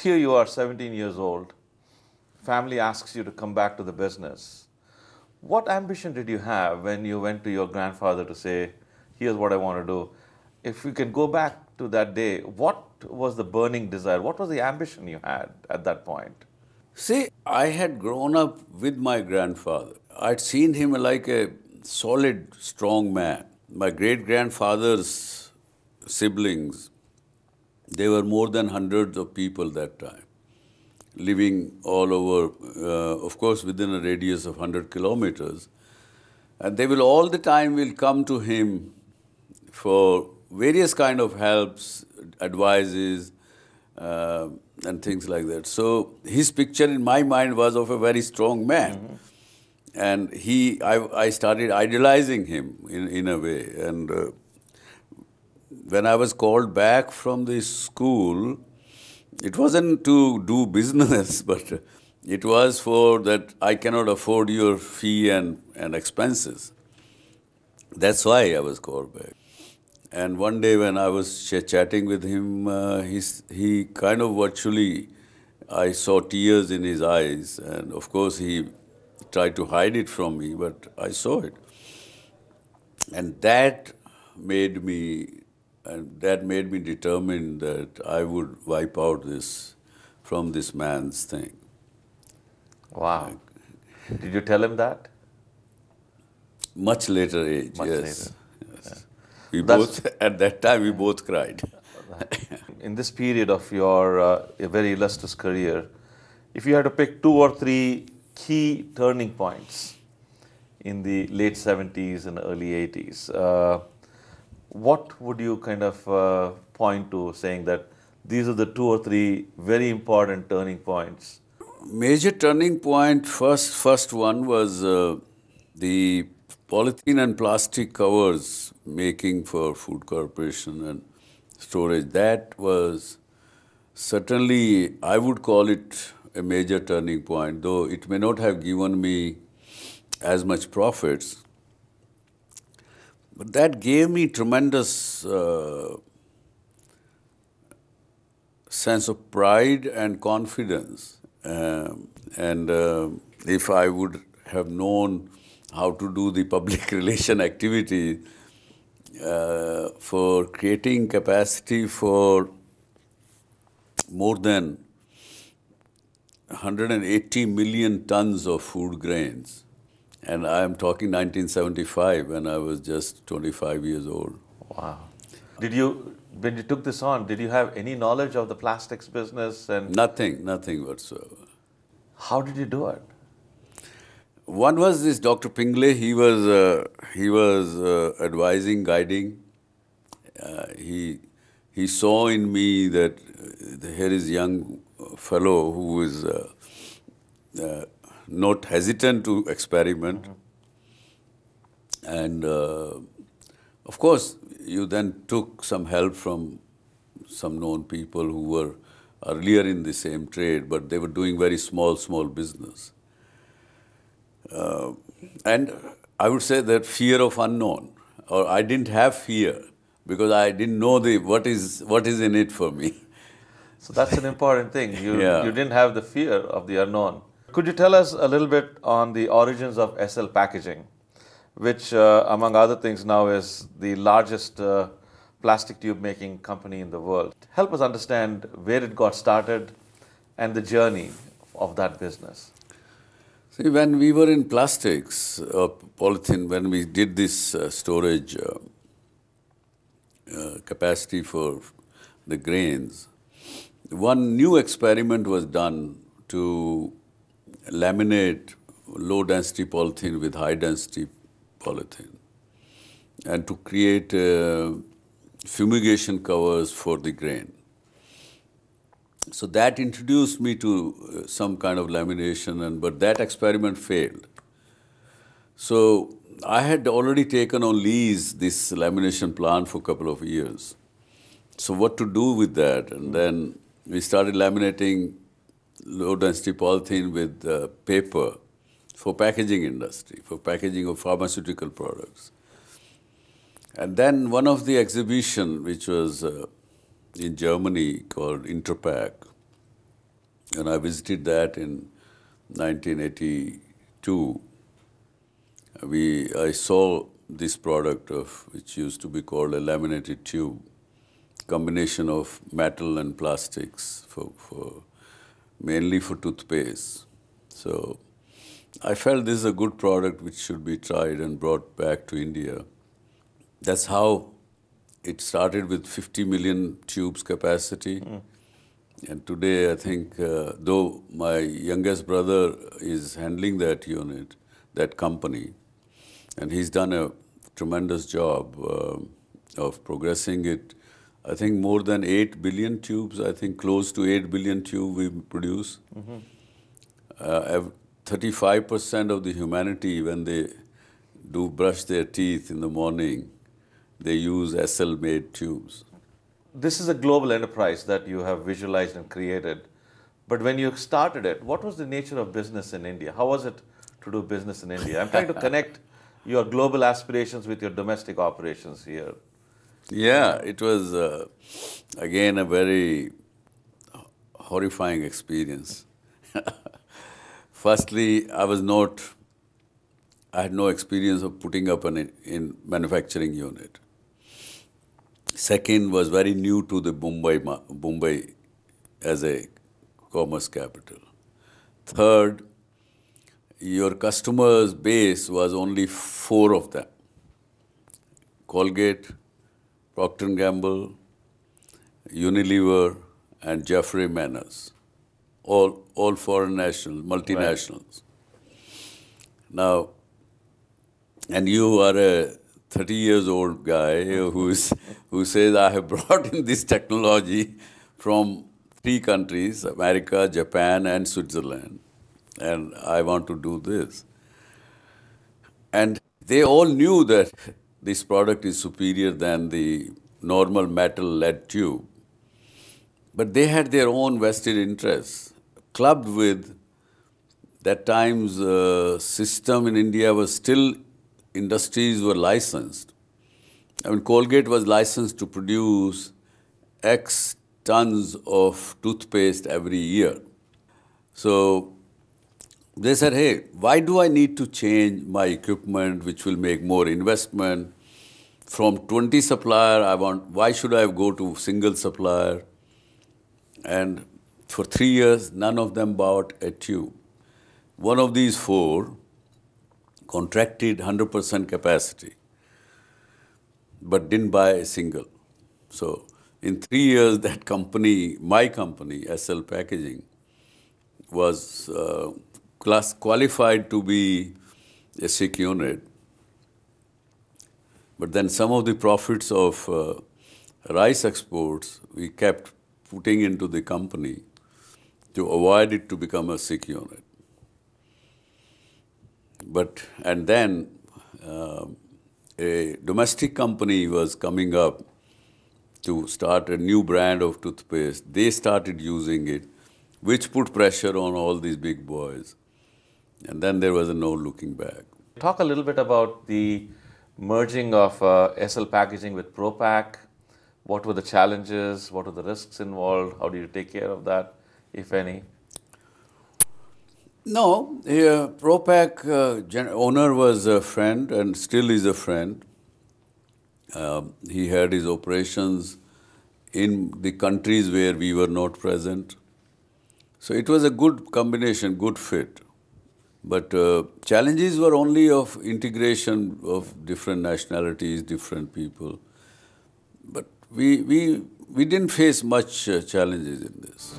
here you are, 17 years old. Family asks you to come back to the business. What ambition did you have when you went to your grandfather to say, here's what I want to do? If you can go back to that day, what was the burning desire? What was the ambition you had at that point? See, I had grown up with my grandfather. I'd seen him like a solid, strong man. My great-grandfather's siblings, they were more than hundreds of people that time, living all over, of course, within a radius of 100 kilometers. And they will all the time will come to him for various kind of helps, advices, and things like that. So his picture in my mind was of a very strong man. And I started idolizing him in a way. And when I was called back from the school, it wasn't to do business, but it was for that I cannot afford your fee and expenses. That's why I was called back. And one day when I was chatting with him, he kind of virtually, I saw tears in his eyes. And of course, he tried to hide it from me, but I saw it. And that made me determined that I would wipe out from this man's thing. Wow. Did you tell him that? Much later age, Much yes. later. We both, at that time, we both cried. In this period of your very illustrious career, if you had to pick 2 or 3 key turning points in the late 70s and early 80s, what would you kind of point to, saying that these are the 2 or 3 very important turning points? Major turning point, first one was the polythene and plastic covers making for food corporation and storage. That was certainly, I would call it a major turning point, though it may not have given me as much profits. But that gave me tremendous sense of pride and confidence. If I would have known how to do the public relation activity for creating capacity for more than 180 million tons of food grains. And I am talking 1975 when I was just 25 years old. Wow. When you took this on, did you have any knowledge of the plastics business? And nothing whatsoever. How did you do it? One was this Dr. Pingley. He was advising, guiding. He saw in me that here is a young fellow who is not hesitant to experiment. And of course, you then took some help from some known people who were earlier in the same trade, but they were doing very small business. And I would say that fear of unknown, or I didn't have fear because I didn't know what is in it for me. So that's an important thing. You didn't have the fear of the unknown. Could you tell us a little bit on the origins of SL Packaging, which among other things now is the largest plastic tube making company in the world? Help us understand where it got started and the journey of that business. See, when we were in plastics, polythene, when we did this storage capacity for the grains, one new experiment was done to laminate low-density polythene with high-density polythene and to create fumigation covers for the grain. So that introduced me to some kind of lamination, but that experiment failed. So I had already taken on lease this lamination plant for a couple of years. So what to do with that? And then we started laminating low-density polythene with paper for packaging industry, for packaging of pharmaceutical products. And then one of the exhibition, which was in Germany called Interpack, And I visited that in 1982. I saw this product which used to be called a laminated tube, combination of metal and plastics mainly for toothpaste. So I felt this is a good product which should be tried and brought back to India. That's how it started with 50 million tubes capacity. And today, I think, though my youngest brother is handling that unit, that company, and he's done a tremendous job of progressing it. I think more than 8 billion tubes, I think close to 8 billion tubes we produce. 35% of the humanity, when they do brush their teeth in the morning, they use SL-made tubes. This is a global enterprise that you have visualized and created. But when you started it, what was the nature of business in India? How was it to do business in India? I'm trying to connect your global aspirations with your domestic operations here. Yeah, it was, again, a very horrifying experience. Firstly, I had no experience of putting up in manufacturing unit. Second, was very new to the Mumbai as a commerce capital. Third, your customers' base was only 4 of them: Colgate, Procter & Gamble, Unilever, and Jeffrey Manners, all foreign nationals, multinationals. Right. Now, and you are a 30 years old guy who says, I have brought in this technology from 3 countries, America, Japan, and Switzerland, and I want to do this. And they all knew that this product is superior than the normal metal lead tube. But they had their own vested interests, clubbed with that time's system in India was still, industries were licensed. I mean, Colgate was licensed to produce X tons of toothpaste every year. So they said, hey, why do I need to change my equipment, which will make more investment? From 20 supplier, why should I go to single supplier? And for 3 years, none of them bought a tube. One of these 4 contracted 100% capacity, but didn't buy a single. So in 3 years, that company, my company, SL Packaging, was qualified to be a sick unit. But then some of the profits of rice exports, we kept putting into the company to avoid it to become a sick unit. And then a domestic company was coming up to start a new brand of toothpaste. They started using it, which put pressure on all these big boys. And then there was no looking back. Talk a little bit about the merging of SL Packaging with Propack. What were the challenges? What were the risks involved? How did you take care of that, if any? No, Propack owner was a friend and still is a friend. He had his operations in the countries where we were not present. So it was a good combination, good fit. But challenges were only of integration of different nationalities, different people. But we didn't face much challenges in this.